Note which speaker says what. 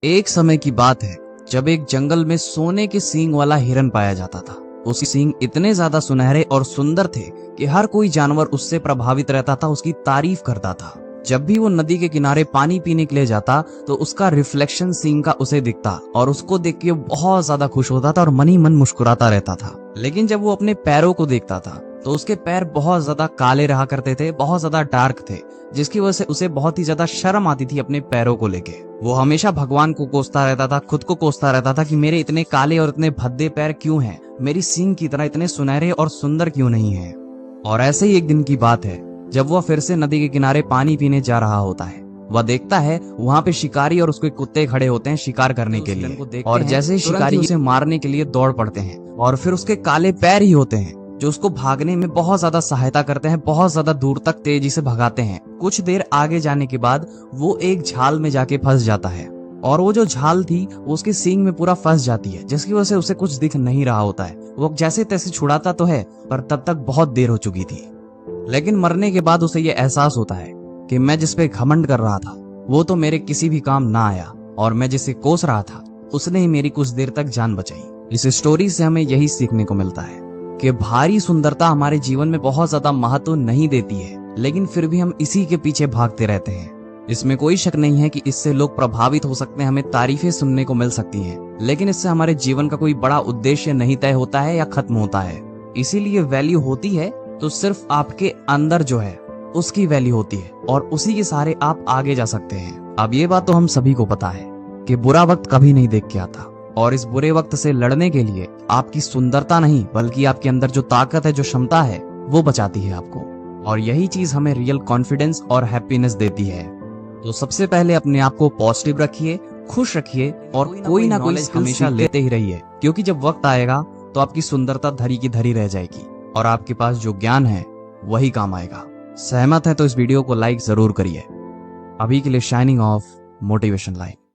Speaker 1: एक समय की बात है जब एक जंगल में सोने के सींग वाला हिरन पाया जाता था। उसके सींग इतने ज्यादा सुनहरे और सुंदर थे कि हर कोई जानवर उससे प्रभावित रहता था, उसकी तारीफ करता था। जब भी वो नदी के किनारे पानी पीने के लिए जाता तो उसका रिफ्लेक्शन सींग का उसे दिखता और उसको देख के बहुत ज्यादा खुश होता था और मन ही मन मुस्कुराता रहता था। लेकिन जब वो अपने पैरों को देखता था तो उसके पैर बहुत ज्यादा काले रहा करते थे, बहुत ज्यादा डार्क थे, जिसकी वजह से उसे बहुत ही ज्यादा शर्म आती थी अपने पैरों को लेके। वो हमेशा भगवान को कोसता रहता था, खुद को कोसता रहता था कि मेरे इतने काले और इतने भद्दे पैर क्यों हैं, मेरी सींग की तरह इतने सुनहरे और सुंदर क्यों नहीं है। और ऐसे ही एक दिन की बात है जब वह फिर से नदी के किनारे पानी पीने जा रहा होता है। वह देखता है वहाँ पे शिकारी और उसके कुत्ते खड़े होते हैं शिकार करने के लिए, और जैसे ही शिकारी उसे मारने के लिए दौड़ पड़ते हैं और फिर उसके काले पैर ही होते हैं जो उसको भागने में बहुत ज्यादा सहायता करते हैं, बहुत ज्यादा दूर तक तेजी से भगाते हैं। कुछ देर आगे जाने के बाद वो एक झाल में जाके फंस जाता है और वो जो झाल थी वो उसकी सींग में पूरा फंस जाती है, जिसकी वजह से उसे कुछ दिख नहीं रहा होता है। वो जैसे तैसे छुड़ाता तो है पर तब तक बहुत देर हो चुकी थी। लेकिन मरने के बाद उसे ये एहसास होता है कि मैं जिस पे घमंड कर रहा था वो तो मेरे किसी भी काम ना आया, और मैं जिसे कोस रहा था उसने ही मेरी कुछ देर तक जान बचाई। इस स्टोरी से हमें यही सीखने को मिलता है कि भारी सुंदरता हमारे जीवन में बहुत ज्यादा महत्व नहीं देती है, लेकिन फिर भी हम इसी के पीछे भागते रहते हैं। इसमें कोई शक नहीं है कि इससे लोग प्रभावित हो सकते हैं, हमें तारीफें सुनने को मिल सकती हैं, लेकिन इससे हमारे जीवन का कोई बड़ा उद्देश्य नहीं तय होता है या खत्म होता है। इसीलिए वैल्यू होती है तो सिर्फ आपके अंदर जो है उसकी वैल्यू होती है, और उसी के सहारे आप आगे जा सकते हैं। अब ये बात तो हम सभी को पता है कि बुरा वक्त कभी नहीं देख के आता, और इस बुरे वक्त से लड़ने के लिए आपकी सुंदरता नहीं बल्कि आपके अंदर जो ताकत है, जो क्षमता है, वो बचाती है आपको। और यही चीज हमें रियल कॉन्फिडेंस और हैप्पीनेस देती है। तो सबसे पहले अपने आप को पॉजिटिव रखिए, खुश रखिए, और कोई ना कोई हमेशा लेते ही रहिए, क्योंकि जब वक्त आएगा तो आपकी सुंदरता धरी की धरी रह जाएगी और आपके पास जो ज्ञान है वही काम आएगा। सहमत है तो इस वीडियो को लाइक जरूर करिए। अभी के लिए शाइनिंग ऑफ, मोटिवेशन लाइन।